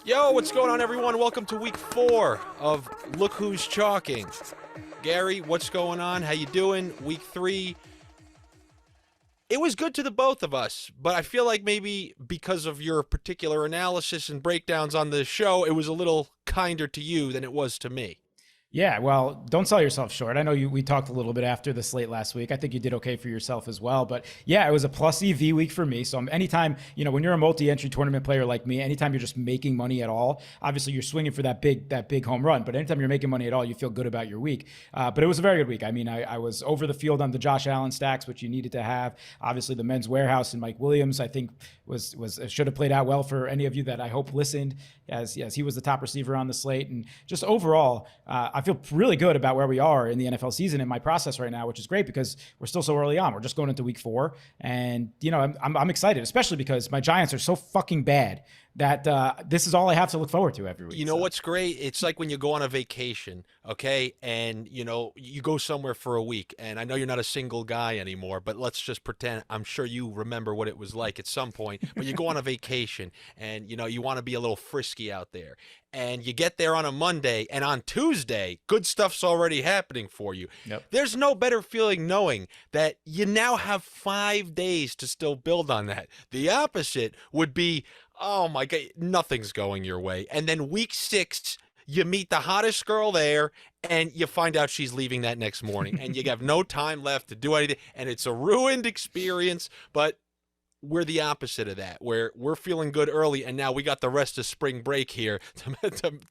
Yo, what's going on, everyone? Welcome to week 4 of Look Who's Chalking. Gary, what's going on? How you doing? Week 3. It was good to the both of us, but I feel like maybe because of your particular analysis and breakdowns on the show, it was a little kinder to you than it was to me. Yeah, well, don't sell yourself short. I know we talked a little bit after the slate last week. I think you did okay for yourself as well. But yeah, it was a plus EV week for me. So anytime, when you're a multi-entry tournament player like me, anytime you're just making money at all, obviously you're swinging for that big home run. But anytime you're making money at all, you feel good about your week. But it was a very good week. I mean, I was over the field on the Josh Allen stacks, which you needed to have. Obviously, the men's warehouse and Mike Williams, I think, was should have played out well for any of you that I hope listened, as he was the top receiver on the slate. And just overall, I feel really good about where we are in the NFL season in my process right now, which is great because we're still so early on. We're just going into week 4, and I'm excited, especially because my Giants are so fucking bad that this is all I have to look forward to every week. You know what's great? It's like when you go on a vacation, okay? And, you go somewhere for a week. And I know you're not a single guy anymore, but let's just pretend. I'm sure you remember what it was like at some point. But you go on a vacation and, you want to be a little frisky out there. And you get there on a Monday, and on Tuesday, good stuff's already happening for you. Yep. There's no better feeling knowing that you now have 5 days to still build on that. The opposite would be, oh my God, nothing's going your way. And then week 6, you meet the hottest girl there, and you find out she's leaving that next morning, and you have no time left to do anything, and it's a ruined experience. But we're the opposite of that, where we're feeling good early, and now we got the rest of spring break here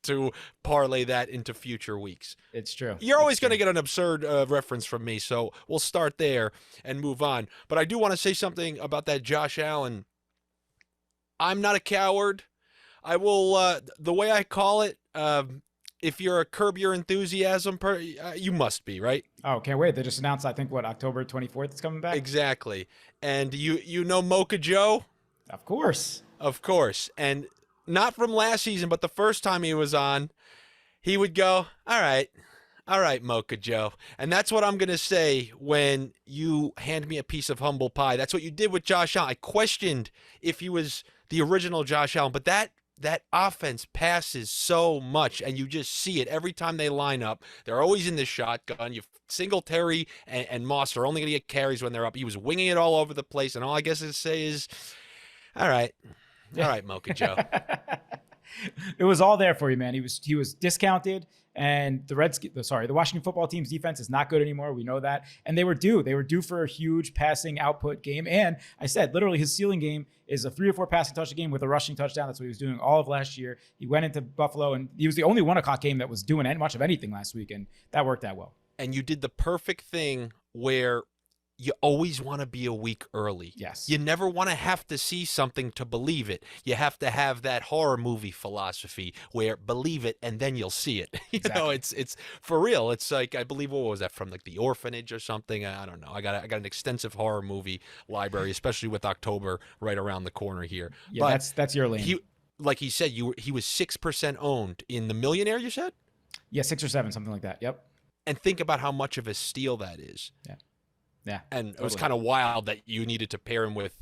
to parlay that into future weeks. It's true. You're always going to get an absurd reference from me, so we'll start there and move on. But I do want to say something about that Josh Allen. I'm not a coward. I will, the way I call it, if you're a Curb Your Enthusiasm, you must be, right? Oh, can't wait. They just announced, I think, October 24th is coming back? Exactly. And you know Mocha Joe? Of course. Of course. And not from last season, but the first time he was on, he would go, all right, Mocha Joe. And that's what I'm going to say when you hand me a piece of humble pie. That's what you did with Josh Allen. I questioned if he was the original Josh Allen, but that offense passes so much, and you just see it every time they line up. They're always in the shotgun. Singletary and Moss are only going to get carries when they're up. He was winging it all over the place, and all I guess to say is, all right, Mocha Joe. It was all there for you, man. He was discounted, and the Washington football team's defense is not good anymore. We know that, and they were due for a huge passing output game. And I said, literally, his ceiling game is a 3 or 4 passing touchdown game with a rushing touchdown. That's what he was doing all of last year. He went into Buffalo, and he was the only 1:00 game that was doing much of anything last week, and that worked out well. And you did the perfect thing where you always want to be a week early. Yes. You never want to have to see something to believe it. You have to have that horror movie philosophy where believe it and then you'll see it. Exactly. It's for real. It's like, I believe, what was that from, like The Orphanage or something? I don't know. I got an extensive horror movie library, especially with October right around the corner here. Yeah, but that's your lane. Like he said, he was 6% owned in The Millionaire, you said? Yeah, 6 or 7, something like that. Yep. And think about how much of a steal that is. Yeah. And totally. It was kind of wild that you needed to pair him with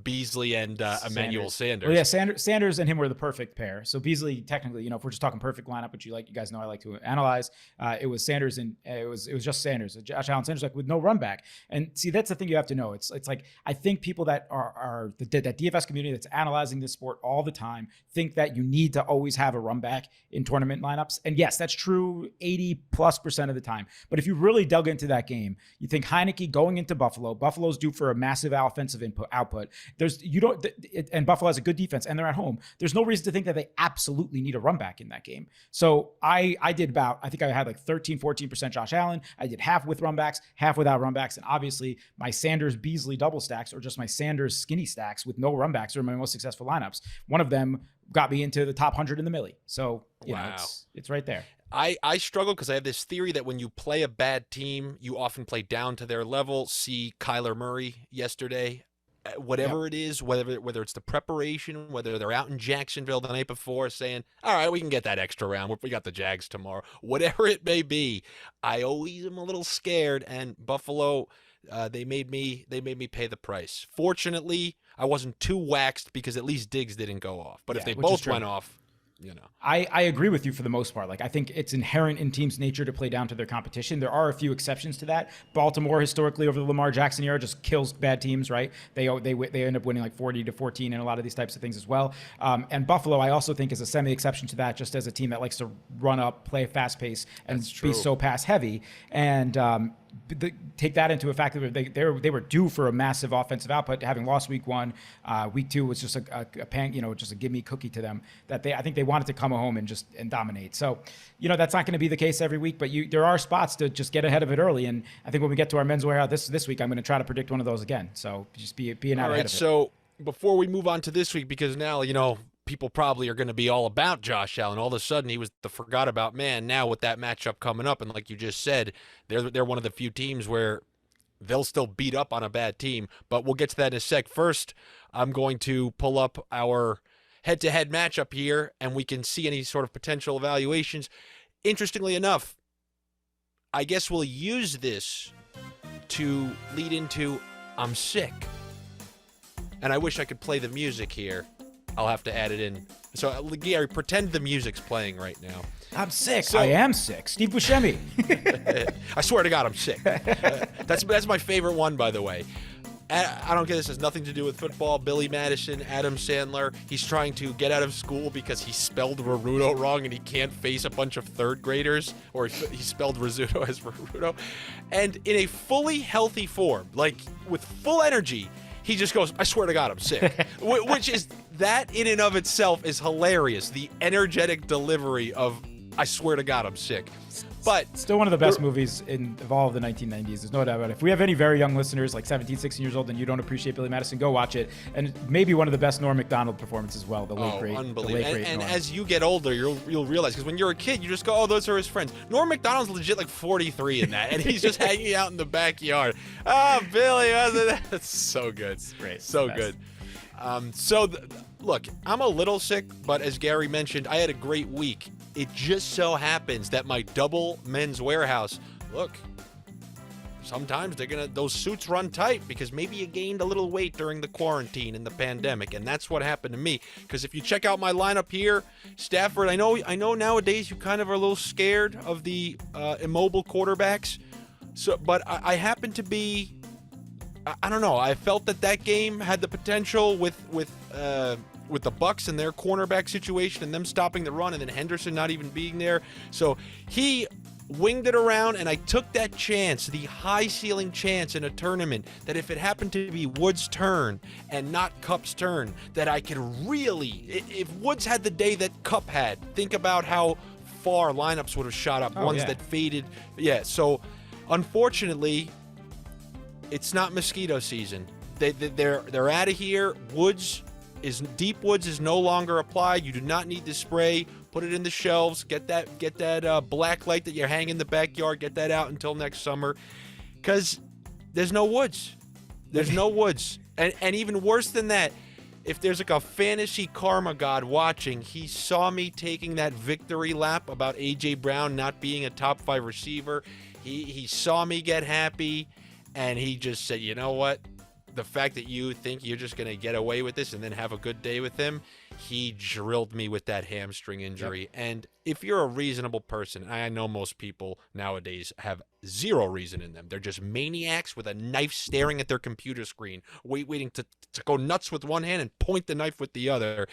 Beasley and Emmanuel Sanders. Well, yeah, Sanders and him were the perfect pair. So Beasley, technically, if we're just talking perfect lineup, which you guys know I like to analyze, it was Sanders and it was just Sanders. Josh Allen Sanders, like, with no run back. And see, that's the thing you have to know. It's like, I think people that are that DFS community that's analyzing this sport all the time think that you need to always have a run back in tournament lineups. And yes, that's true 80+% of the time. But if you really dug into that game, you think Heineke going into Buffalo's due for a massive offensive output. And Buffalo has a good defense, and they're at home. There's no reason to think that they absolutely need a run back in that game. So I think I had like 13-14% Josh Allen. I did half with run backs, half without run backs. And obviously my Sanders Beasley double stacks, or just my Sanders skinny stacks with no run backs, are my most successful lineups. One of them got me into the top 100 in the milli. So it's right there. I struggle because I have this theory that when you play a bad team, you often play down to their level. See Kyler Murray yesterday. Whatever it is, whether it's the preparation, whether they're out in Jacksonville the night before saying, all right, we can get that extra round. We got the Jags tomorrow. Whatever it may be, I always am a little scared. And Buffalo, they made me pay the price. Fortunately, I wasn't too waxed because at least Diggs didn't go off. But if they both went off, I agree with you for the most part. Like, I think it's inherent in teams' nature to play down to their competition. There are a few exceptions to that. Baltimore historically over the Lamar Jackson era just kills bad teams, right? They end up winning like 40-14 in a lot of these types of things as well. And Buffalo, I also think, is a semi-exception to that, just as a team that likes to run up, play a fast pace, and be so pass heavy. And take that into a fact that they were due for a massive offensive output, having lost week 1. Week 2 was just just a gimme cookie to them. That I think they wanted to come home and dominate. So, that's not going to be the case every week, but there are spots to just get ahead of it early. And I think when we get to our men's warehouse this week, I'm going to try to predict one of those again. So just being out ahead of it. So before we move on to this week, because now people probably are going to be all about Josh Allen. All of a sudden, he was the forgot about man. Now with that matchup coming up, and like you just said, they're one of the few teams where they'll still beat up on a bad team. But we'll get to that in a sec. First, I'm going to pull up our head-to-head matchup here, and we can see any sort of potential evaluations. Interestingly enough, I guess we'll use this to lead into I'm sick. And I wish I could play the music here. I'll have to add it in. So, Gary, pretend the music's playing right now. I'm sick. I am sick. Steve Buscemi. I swear to God, I'm sick. That's my favorite one, by the way. I don't get this. It has nothing to do with football. Billy Madison, Adam Sandler. He's trying to get out of school because he spelled Rarudo wrong and he can't face a bunch of third graders. Or he spelled Rizzuto as Rarudo. And in a fully healthy form, like with full energy, he just goes, I swear to God, I'm sick. Which is, that in and of itself is hilarious. The energetic delivery of, I swear to God, I'm sick. But still one of the best movies of all of the 1990s. There's no doubt about it. If we have any very young listeners, like 17, 16 years old, and you don't appreciate Billy Madison, go watch it. And maybe one of the best Norm Macdonald performances as well. The late great, unbelievable. And as you get older, you'll realize, because when you're a kid, you just go, oh, those are his friends. Norm Macdonald's legit like 43 in that, and he's just hanging out in the backyard. Oh, Billy, that's so good. It's great. So good. Look, I'm a little sick, but as Gary mentioned, I had a great week. It just so happens that my double men's warehouse, look, sometimes those suits run tight because maybe you gained a little weight during the quarantine and the pandemic, and that's what happened to me. Because if you check out my lineup here, Stafford, I know nowadays you kind of are a little scared of the immobile quarterbacks. But I happen to be, I don't know. I felt that game had the potential with the Bucs and their cornerback situation and them stopping the run and then Henderson not even being there. So he winged it around, and I took that chance, the high ceiling chance in a tournament, that if it happened to be Woods' turn and not Kupp's turn, that I could really, if Woods had the day that Kupp had, think about how far lineups would have shot up, that faded. Yeah, so unfortunately, it's not mosquito season. They're out of here. Deep Woods is no longer applied. You do not need to spray. Put it in the shelves. Get that black light that you're hanging in the backyard. Get that out until next summer, because there's no Woods. There's no Woods, and even worse than that, if there's like a fantasy karma god watching, he saw me taking that victory lap about AJ Brown not being a top 5 receiver. He saw me get happy, and he just said, you know what? The fact that you think you're just going to get away with this and then have a good day with him, he drilled me with that hamstring injury. Yep. And if you're a reasonable person, I know most people nowadays have zero reason in them. They're just maniacs with a knife staring at their computer screen, waiting to go nuts with one hand and point the knife with the other,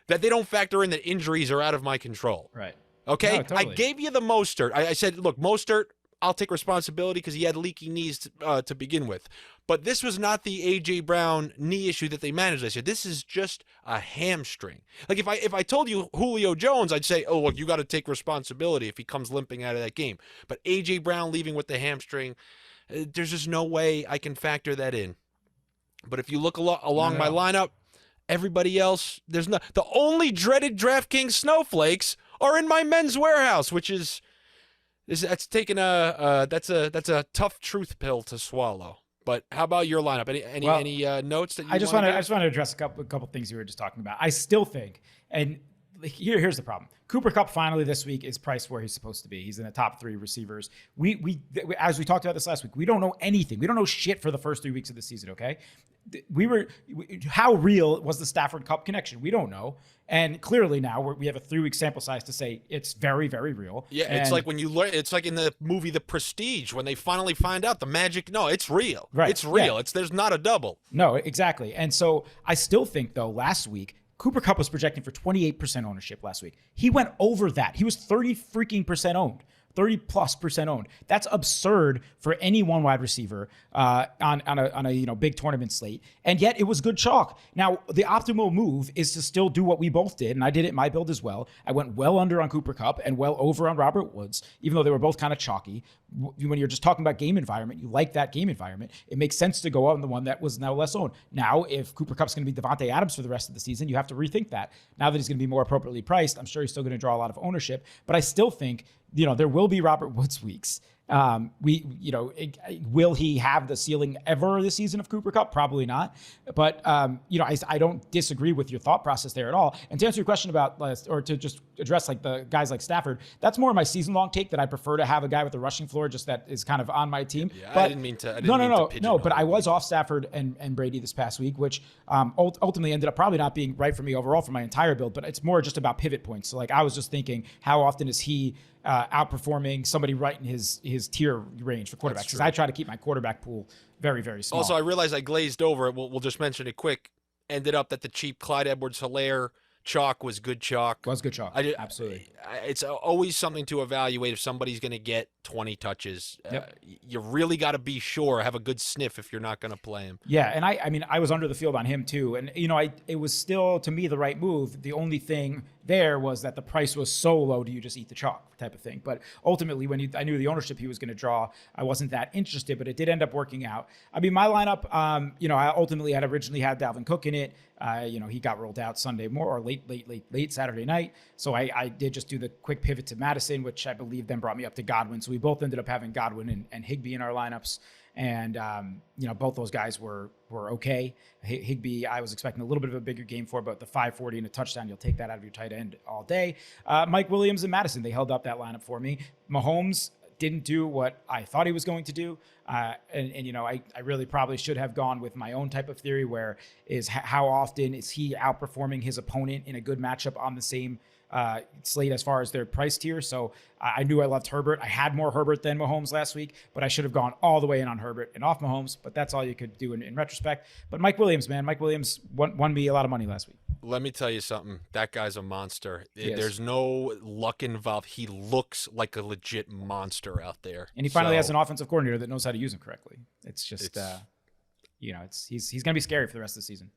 that they don't factor in that injuries are out of my control. Right. Okay? No, totally. I gave you the Mostert. I said, look, Mostert, I'll take responsibility because he had leaky knees to begin with. But this was not the A.J. Brown knee issue that they managed. I said, this is just a hamstring. Like if I told you Julio Jones, I'd say, oh, look, you got to take responsibility if he comes limping out of that game. But A.J. Brown leaving with the hamstring, there's just no way I can factor that in. But if you look along my lineup, everybody else, there's no. The only dreaded Draftkings snowflakes are in my men's warehouse, which is that's taking that's a tough truth pill to swallow. But how about your lineup? Any notes that you I just want to address a couple things you were just talking about. I still think, and here's the problem. Cooper Kupp finally this week is priced where he's supposed to be. He's in the top 3 receivers. We as we talked about this last week, we don't know anything. We don't know shit for the first 3 weeks of the season. Okay, how real was the Stafford Kupp connection? We don't know, and clearly now we have a 3-week sample size to say it's very, very real. Yeah, and it's like when you learn. It's like in the movie The Prestige when they finally find out the magic. No, it's real. Right. It's real. Yeah. There's not a double. No, exactly. And so I still think though last week Cooper Kupp was projecting for 28% ownership last week. He went over that. He was 30 freaking percent owned. 30+% owned. That's absurd for any one wide receiver on a big tournament slate. And yet it was good chalk. Now, the optimal move is to still do what we both did, and I did it in my build as well. I went well under on Cooper Kupp and well over on Robert Woods, even though they were both kind of chalky. When you're just talking about game environment, you like that game environment, it makes sense to go on the one that was now less owned. Now, if Cooper Kupp's going to be Devontae Adams for the rest of the season, you have to rethink that. Now that he's going to be more appropriately priced, I'm sure he's still going to draw a lot of ownership, but I still think there will be Robert Woods weeks. Will he have the ceiling ever this season of Cooper Kupp? Probably not. But, I don't disagree with your thought process there at all. And to answer your question about, or to just address like the guys like Stafford, that's more of my season long take that I prefer to have a guy with a rushing floor just that is kind of on my team. Yeah, but I didn't mean to. No, but I was off Stafford and Brady this past week, which ultimately ended up probably not being right for me overall for my entire build, but it's more just about pivot points. So like I was just thinking, how often is he outperforming somebody right in his tier range for quarterbacks? Because I try to keep my quarterback pool very, very small. Also, I realized I glazed over it. We'll just mention it quick. Ended up that the cheap Clyde Edwards-Helaire chalk was good chalk. Was good chalk. Absolutely. It's always something to evaluate if somebody's going to get 20 touches. Yep. You really got to be sure, have a good sniff if you're not going to play him. Yeah, and I was under the field on him too, and it was still to me the right move. The only thing there was that the price was so low. Do you just eat the chalk type of thing? But ultimately, I knew the ownership he was going to draw, I wasn't that interested. But it did end up working out. I mean, my lineup, I ultimately had originally had Dalvin Cook in it. He got rolled out Sunday or late Saturday night. So I did just do the quick pivot to Madison, which I believe then brought me up to Godwin. So we both ended up having Godwin and Higbee in our lineups. And, both those guys were okay. Higbee, I was expecting a little bit of a bigger game for, but the 540 and a touchdown, you'll take that out of your tight end all day. Mike Williams and Madison, they held up that lineup for me. Mahomes didn't do what I thought he was going to do. I really probably should have gone with my own type of theory, where is how often is he outperforming his opponent in a good matchup on the same slate as far as their price tier. So I knew I loved Herbert. I had more Herbert than Mahomes last week, but I should have gone all the way in on Herbert and off Mahomes. But that's all you could do in retrospect. But Mike Williams, man, won me a lot of money last week. Let me tell you something. That guy's a monster. There's no luck involved. He looks like a legit monster out there. And he finally has an offensive coordinator that knows how to use him correctly. It's just, he's going to be scary for the rest of the season.